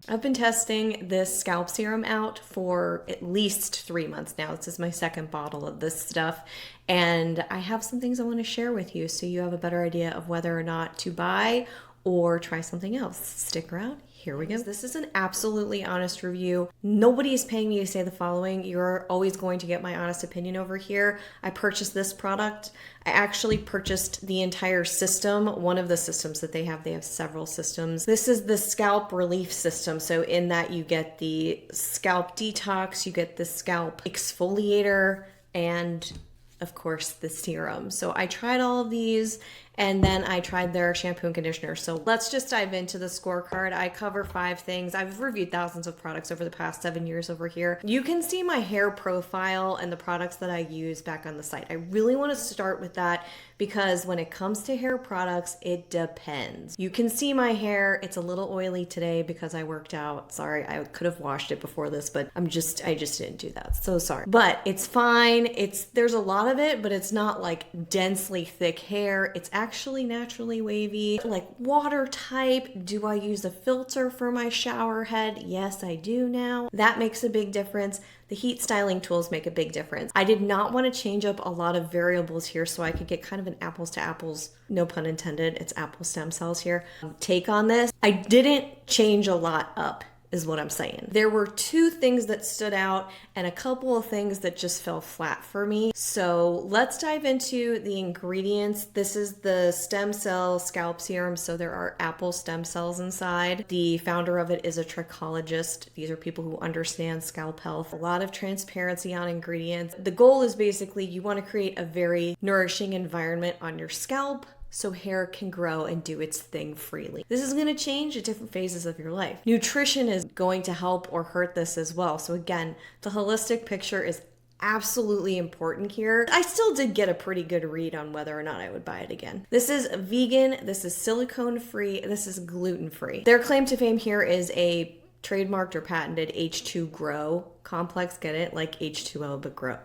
I've been testing this scalp serum out for at least 3 months now. This is my second bottle of this stuff. And I have some things I want to share with you so you have a better idea of whether or not to buy or try something else. Stick around. Here we go. This is an absolutely honest review. Nobody is paying me to say the following. You're always going to get my honest opinion over here. I purchased this product. I actually purchased the entire system. One of the systems that they have several systems. This is the scalp relief system. So in that you get the scalp detox, you get the scalp exfoliator, and of course the serum. So I tried all of these and then I tried their shampoo and conditioner. So let's just dive into the scorecard. I cover 5 things. I've reviewed thousands of products over the past 7 years over here. You can see my hair profile and the products that I use back on the site. I really want to start with that because when it comes to hair products, it depends. You can see my hair. It's a little oily today because I worked out. Sorry, I could have washed it before this, but I just didn't do that. So sorry. But it's fine. There's a lot of it, but it's not like densely thick hair. It's actually naturally wavy, like water type. Do I use a filter for my shower head? Yes, I do now. That makes a big difference. The heat styling tools make a big difference. I did not want to change up a lot of variables here so I could get kind of an apples to apples, no pun intended, it's apple stem cells here, take on this. I didn't change a lot up, is what I'm saying. There were 2 things that stood out and a couple of things that just fell flat for me. So let's dive into the ingredients. This is the stem cell scalp serum. So there are apple stem cells inside. The founder of it is a trichologist. These are people who understand scalp health. A lot of transparency on ingredients. The goal is basically you want to create a very nourishing environment on your scalp so hair can grow and do its thing freely. This is going to change at different phases of your life. Nutrition is going to help or hurt this as well. So again, the holistic picture is absolutely important here. I still did get a pretty good read on whether or not I would buy it again. This is vegan, this is silicone free, this is gluten free. Their claim to fame here is a trademarked or patented H2 Grow complex. Get it? Like H2O, but grow.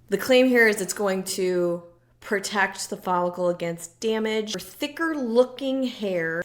The claim here is it's going to protect the follicle against damage for thicker looking hair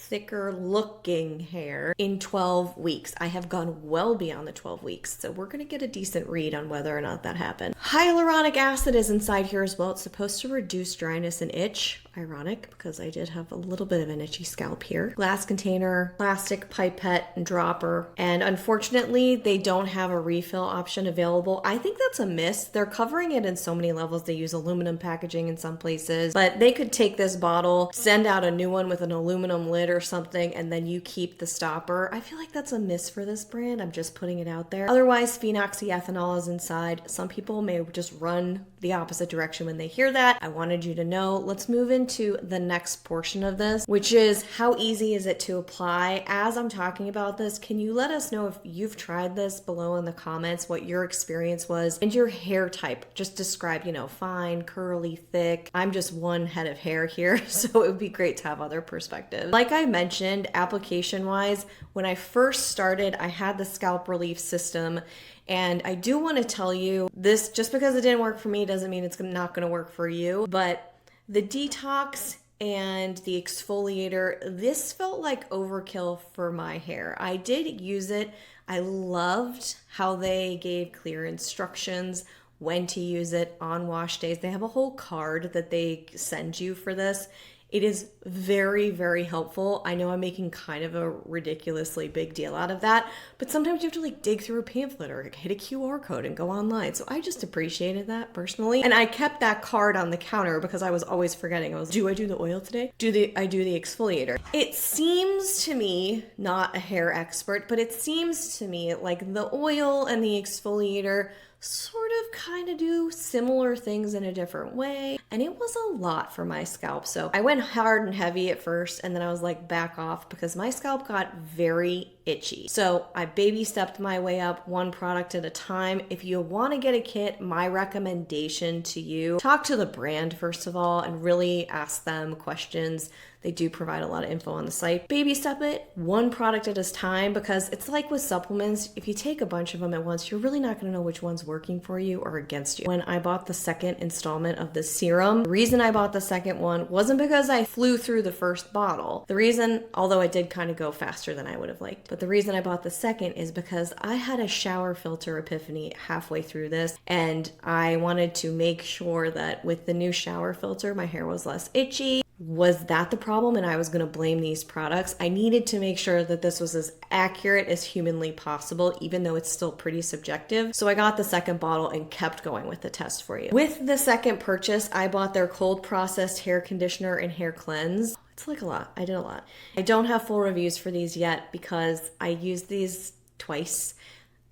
in 12 weeks. I have gone well beyond the 12 weeks, so we're going to get a decent read on whether or not that happened. Hyaluronic acid is inside here as well. It's supposed to reduce dryness and itch. Ironic, because I did have a little bit of an itchy scalp here. Glass container, plastic pipette and dropper, and unfortunately they don't have a refill option available. I think that's a miss. They're covering it in so many levels. They use aluminum packaging in some places, but they could take this bottle, send out a new one with an aluminum lid or something, and then you keep the stopper. I feel like that's a miss for this brand. I'm just putting it out there. Otherwise, phenoxyethanol is inside. Some people may just run the opposite direction when they hear that. I wanted you to know. Let's move into the next portion of this, which is how easy is it to apply? As I'm talking about this, can you let us know if you've tried this below in the comments, what your experience was and your hair type? Just describe, fine, curly, thick. I'm just one head of hair here, so it would be great to have other perspectives. Like I mentioned, application-wise, when I first started, I had the scalp relief system. And I do want to tell you this, just because it didn't work for me doesn't mean it's not going to work for you. But the detox and the exfoliator, this felt like overkill for my hair. I did use it. I loved how they gave clear instructions when to use it on wash days. They have a whole card that they send you for this. It is very, very helpful. I know I'm making kind of a ridiculously big deal out of that, but sometimes you have to dig through a pamphlet or hit a QR code and go online. So I just appreciated that personally. And I kept that card on the counter because I was always forgetting. Do I do the oil today? I do the exfoliator? It seems to me, not a hair expert, but it seems to me like the oil and the exfoliator sort of kind of do similar things in a different way, and it was a lot for my scalp. So I went hard and heavy at first, and then I was like, back off, because my scalp got very itchy. So I baby stepped my way up, one product at a time. If you want to get a kit, my recommendation to you, talk to the brand first of all and really ask them questions. They do provide a lot of info on the site. Baby step it, one product at a time, because it's like with supplements, if you take a bunch of them at once, you're really not going to know which one's working for you or against you. When I bought the second installment of the serum, serum. The reason I bought the second one wasn't because I flew through the first bottle. The reason, although I did kind of go faster than I would have liked, but the reason I bought the second is because I had a shower filter epiphany halfway through this, and I wanted to make sure that with the new shower filter, my hair was less itchy. Was that the problem and I was going to blame these products? I needed to make sure that this was as accurate as humanly possible, even though it's still pretty subjective. So I got the second bottle and kept going with the test for you. With the second purchase, I bought their cold processed hair conditioner and hair cleanse. It's like a lot. I did a lot. I don't have full reviews for these yet because I used these twice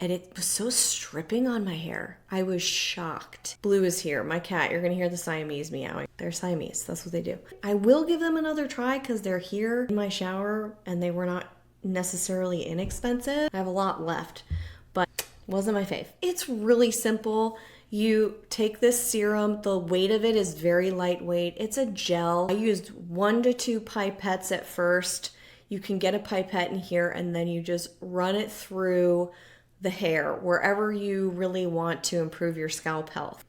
and it was so stripping on my hair. I was shocked. Blue is here, my cat. You're gonna hear the Siamese meowing. They're Siamese, that's what they do. I will give them another try because they're here in my shower and they were not necessarily inexpensive. I have a lot left, but wasn't my fave. It's really simple. You take this serum, the weight of it is very lightweight. It's a gel. I used 1 to 2 pipettes at first. You can get a pipette in here and then you just run it through the hair wherever you really want to improve your scalp health.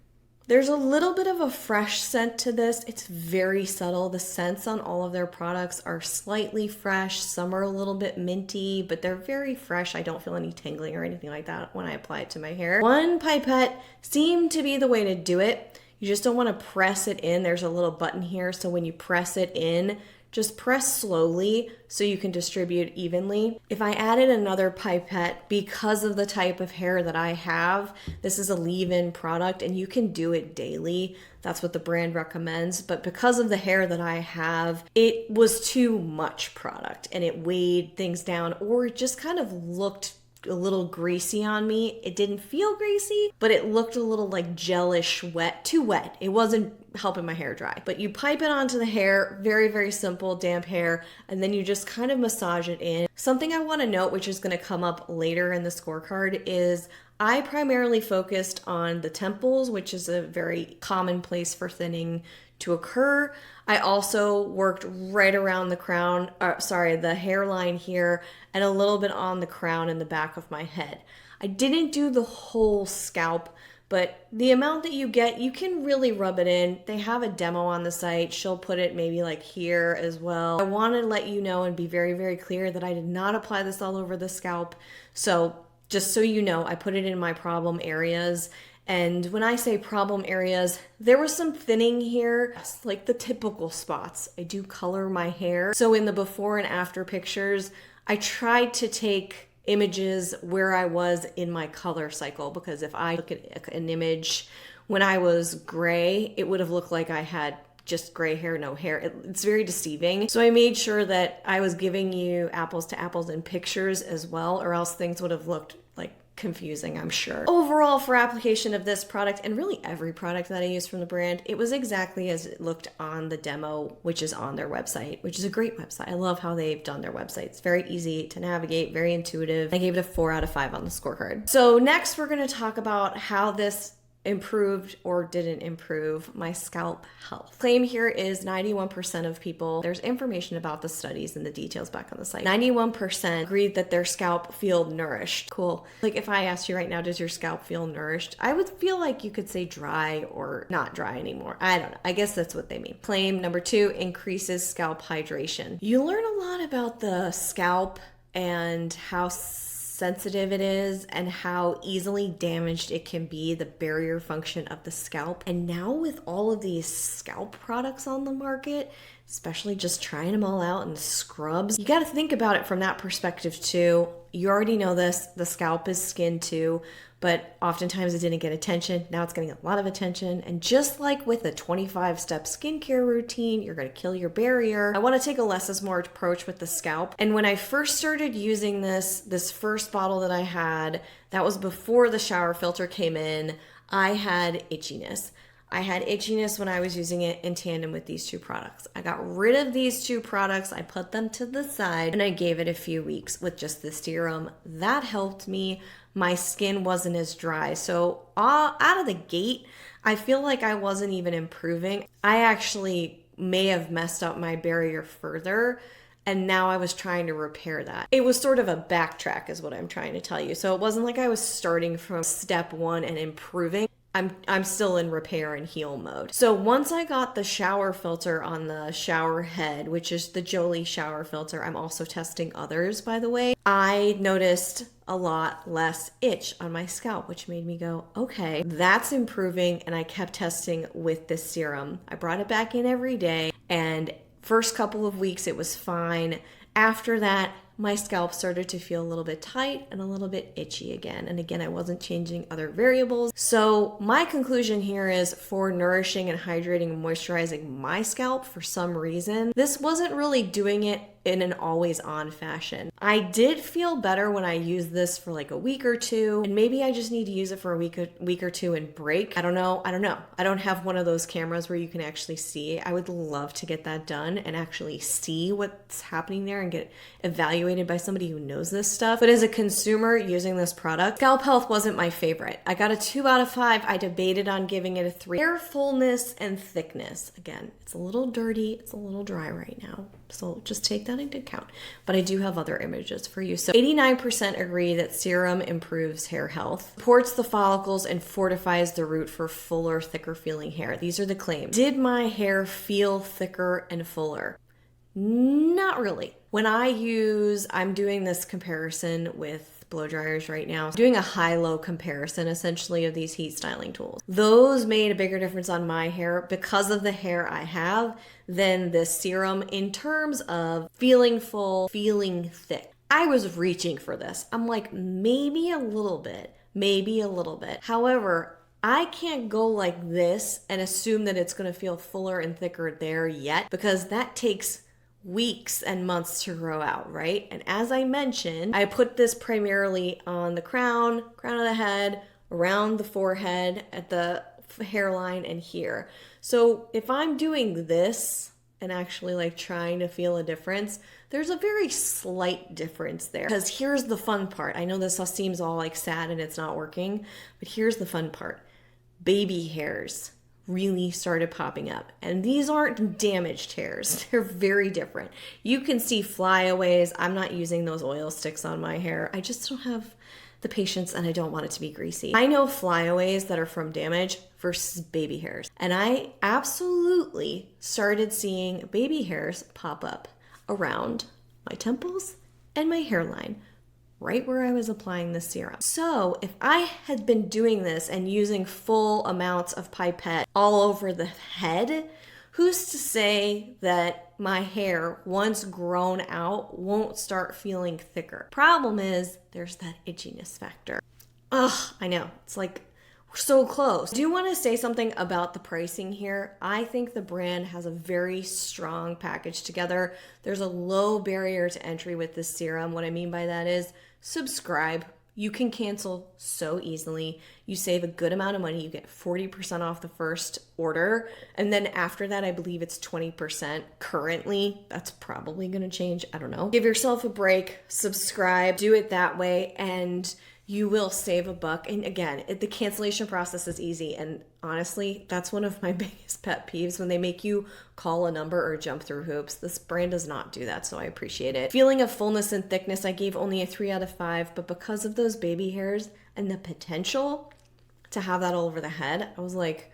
There's a little bit of a fresh scent to this. It's very subtle. The scents on all of their products are slightly fresh. Some are a little bit minty, but they're very fresh. I don't feel any tingling or anything like that when I apply it to my hair. 1 pipette seemed to be the way to do it. You just don't want to press it in. There's a little button here, so when you press it in, just press slowly so you can distribute evenly. If I added another pipette, because of the type of hair that I have, this is a leave-in product and you can do it daily. That's what the brand recommends. But because of the hair that I have, it was too much product and it weighed things down, or it just kind of looked a little greasy on me. It didn't feel greasy, but it looked a little like gelish wet, too wet. It wasn't helping my hair dry. But you pipe it onto the hair, very, very simple, damp hair, and then you just kind of massage it in. Something I want to note, which is going to come up later in the scorecard, is I primarily focused on the temples, which is a very common place for thinning to occur. I also worked right around the crown, the hairline here, and a little bit on the crown and the back of my head. I didn't do the whole scalp, but the amount that you get, you can really rub it in. They have a demo on the site. She'll put it maybe like here as well. I want to let you know and be very, very clear that I did not apply this all over the scalp. So just so you know, I put it in my problem areas. And when I say problem areas, there was some thinning here, like the typical spots. I do color my hair. So in the before and after pictures, I tried to take images where I was in my color cycle, because if I look at an image when I was gray, it would have looked like I had just gray hair, no hair. It's very deceiving. So I made sure that I was giving you apples to apples in pictures as well, or else things would have looked like confusing, I'm sure. Overall, for application of this product, and really every product that I use from the brand, it was exactly as it looked on the demo, which is on their website, which is a great website. I love how they've done their website. It's very easy to navigate, very intuitive. I gave it a 4 out of 5 on the scorecard. So next, we're going to talk about how this improved or didn't improve my scalp health. Claim here is 91% of people, there's information about the studies and the details back on the site. 91% agreed that their scalp feel nourished. Cool. Like if I asked you right now, does your scalp feel nourished? I would feel like you could say dry or not dry anymore. I don't know. I guess that's what they mean. Claim number 2, increases scalp hydration. You learn a lot about the scalp and how sensitive it is and how easily damaged it can be, the barrier function of the scalp. And now with all of these scalp products on the market, especially just trying them all out in scrubs, you got to think about it from that perspective too. You already know this, the scalp is skin too, but oftentimes it didn't get attention. Now it's getting a lot of attention. And just like with a 25-step skincare routine, you're going to kill your barrier. I want to take a less is more approach with the scalp. And when I first started using this first bottle that I had, that was before the shower filter came in, I had itchiness. I had itchiness when I was using it in tandem with these 2 products. I got rid of these 2 products, I put them to the side, and I gave it a few weeks with just the serum. That helped me. My skin wasn't as dry. So out of the gate, I feel like I wasn't even improving. I actually may have messed up my barrier further, and now I was trying to repair that. It was sort of a backtrack is what I'm trying to tell you. So it wasn't like I was starting from step 1 and improving. I'm still in repair and heal mode. So once I got the shower filter on the shower head, which is the Jolie shower filter, I'm also testing others, by the way, I noticed a lot less itch on my scalp, which made me go, okay, that's improving. And I kept testing with this serum. I brought it back in every day, and first couple of weeks it was fine. After that, my scalp started to feel a little bit tight and a little bit itchy again. And again, I wasn't changing other variables. So my conclusion here is, for nourishing and hydrating and moisturizing my scalp, for some reason, this wasn't really doing it in an always on fashion. I did feel better when I used this for like a week or two, and maybe I just need to use it for a week or two and break. I don't know. I don't have one of those cameras where you can actually see. I would love to get that done and actually see what's happening there and get evaluated by somebody who knows this stuff. But as a consumer using this product, scalp health wasn't my favorite. I got a 2 out of 5. I debated on giving it a 3. Hair fullness and thickness. Again, it's a little dirty. It's a little dry right now. So just take that into account. But I do have other images for you. So 89% agree that serum improves hair health, supports the follicles, and fortifies the root for fuller, thicker feeling hair. These are the claims. Did my hair feel thicker and fuller? Not really. When I'm doing this comparison with blow dryers right now, doing a high-low comparison essentially of these heat styling tools. Those made a bigger difference on my hair because of the hair I have than this serum in terms of feeling full, feeling thick. I was reaching for this. I'm like, maybe a little bit. However, I can't go like this and assume that it's going to feel fuller and thicker there yet, because that takes weeks and months to grow out, right? And as I mentioned, I put this primarily on the crown of the head, around the forehead, at the hairline, and here. So if I'm doing this and actually like trying to feel a difference, there's a very slight difference there. Because here's the fun part. I know this all seems all like sad and it's not working, but here's the fun part. Baby hairs really started popping up. And these aren't damaged hairs. They're very different. You can see flyaways. I'm not using those oil sticks on my hair. I just don't have the patience, and I don't want it to be greasy. I know flyaways that are from damage versus baby hairs. And I absolutely started seeing baby hairs pop up around my temples and my hairline, right where I was applying the serum. So if I had been doing this and using full amounts of pipette all over the head, who's to say that my hair, once grown out, won't start feeling thicker? Problem is, there's that itchiness factor. Ugh, I know. It's like, we're so close. I do want to say something about the pricing here. I think the brand has a very strong package together. There's a low barrier to entry with this serum. What I mean by that is, subscribe. You can cancel so easily. You save a good amount of money. You get 40% off the first order. And then after that, I believe it's 20% currently. That's probably going to change. I don't know. Give yourself a break, subscribe, do it that way, and you will save $1. And again, the cancellation process is easy. And honestly, that's one of my biggest pet peeves, when they make you call a number or jump through hoops. This brand does not do that, so I appreciate it. Feeling of fullness and thickness, I gave only a 3 out of 5, but because of those baby hairs and the potential to have that all over the head, I was like,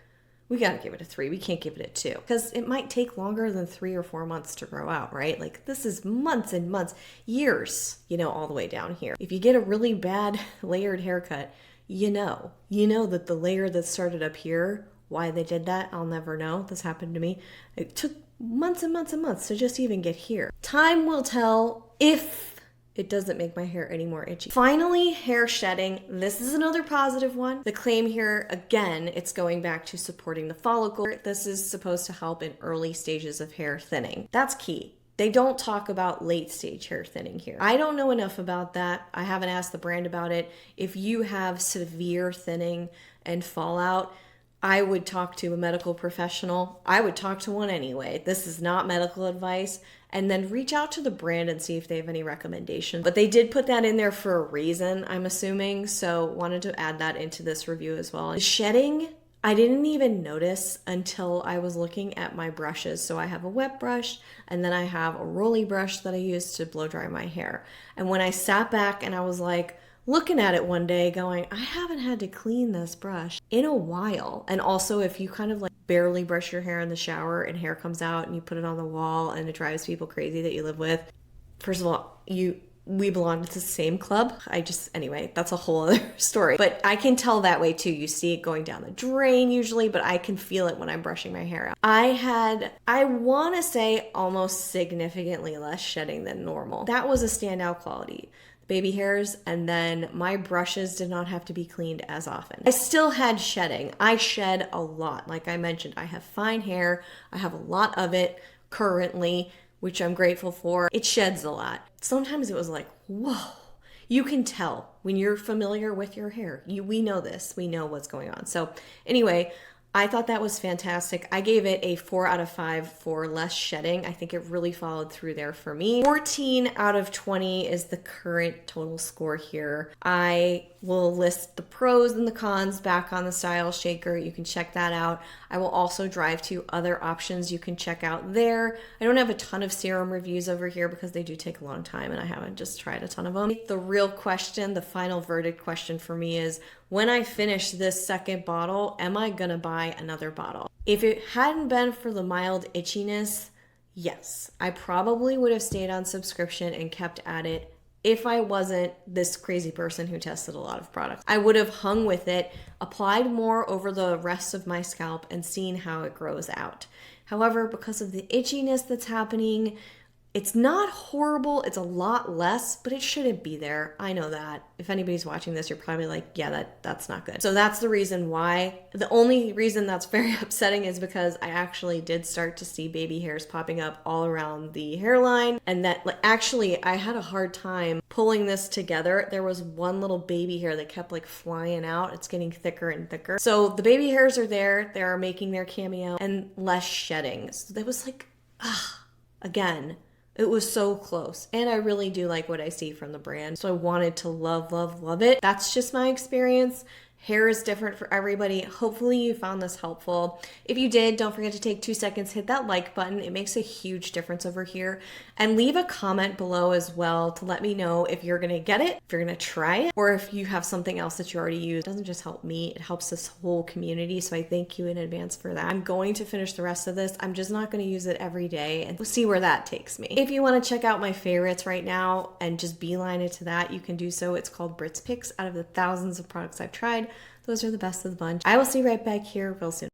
we gotta give it a 3. We can't give it a 2, because it might take longer than 3 or 4 months to grow out, right? Like, this is months and months, years, all the way down here. If you get a really bad layered haircut, you know that the layer that started up here, why they did that, I'll never know. This happened to me. It took months and months and months to just even get here. Time will tell if it doesn't make my hair any more itchy. Finally, hair shedding. This is another positive one. The claim here, again, it's going back to supporting the follicle. This is supposed to help in early stages of hair thinning. That's key. They don't talk about late stage hair thinning here. I don't know enough about that. I haven't asked the brand about it. If you have severe thinning and fallout, I would talk to a medical professional. I would talk to one anyway. This is not medical advice. And then reach out to the brand and see if they have any recommendations. But they did put that in there for a reason, I'm assuming. So wanted to add that into this review as well. The shedding, I didn't even notice until I was looking at my brushes. So I have a wet brush, and then I have a rolly brush that I use to blow dry my hair. And when I sat back and I was like, looking at it one day going, I haven't had to clean this brush in a while. And also, if you kind of like barely brush your hair in the shower and hair comes out and you put it on the wall and it drives people crazy that you live with, first of all, we belong to the same club. Anyway, that's a whole other story. But I can tell that way too. You see it going down the drain usually, but I can feel it when I'm brushing my hair out. I want to say almost significantly less shedding than normal. That was a standout quality. Baby hairs, and then my brushes did not have to be cleaned as often. I still had shedding. I shed a lot. Like I mentioned, I have fine hair. I have a lot of it currently, which I'm grateful for. It sheds a lot. Sometimes it was like, whoa. You can tell when you're familiar with your hair. We know this. We know what's going on. So anyway, I thought that was fantastic. I gave it a 4 out of 5 for less shedding. I think it really followed through there for me. 14 out of 20 is the current total score here. I will list the pros and the cons back on the Style Shaker. You can check that out. I will also drive to other options you can check out there. I don't have a ton of serum reviews over here because they do take a long time and I haven't just tried a ton of them. The real question, the final verdict question for me is, when I finish this second bottle, am I gonna buy another bottle? If it hadn't been for the mild itchiness, yes, I probably would have stayed on subscription and kept at it if I wasn't this crazy person who tested a lot of products. I would have hung with it, applied more over the rest of my scalp, and seen how it grows out. However, because of the itchiness that's happening, it's not horrible. It's a lot less, but it shouldn't be there. I know that. If anybody's watching this, you're probably like, yeah, that's not good. So that's the reason why. The only reason that's very upsetting is because I actually did start to see baby hairs popping up all around the hairline. And that, like, actually, I had a hard time pulling this together. There was one little baby hair that kept like flying out. It's getting thicker and thicker. So the baby hairs are there. They're making their cameo, and less shedding. So that was like, again, it was so close. And I really do like what I see from the brand. So I wanted to love, love, love it. That's just my experience. Hair is different for everybody. Hopefully you found this helpful. If you did, don't forget to take 2 seconds, hit that like button. It makes a huge difference over here. And leave a comment below as well to let me know if you're gonna get it, if you're gonna try it, or if you have something else that you already use. It doesn't just help me, it helps this whole community. So I thank you in advance for that. I'm going to finish the rest of this. I'm just not gonna use it every day, and we'll see where that takes me. If you wanna check out my favorites right now and just beeline it to that, you can do so. It's called Britt's Picks. Out of the thousands of products I've tried, those are the best of the bunch. I will see you right back here real soon.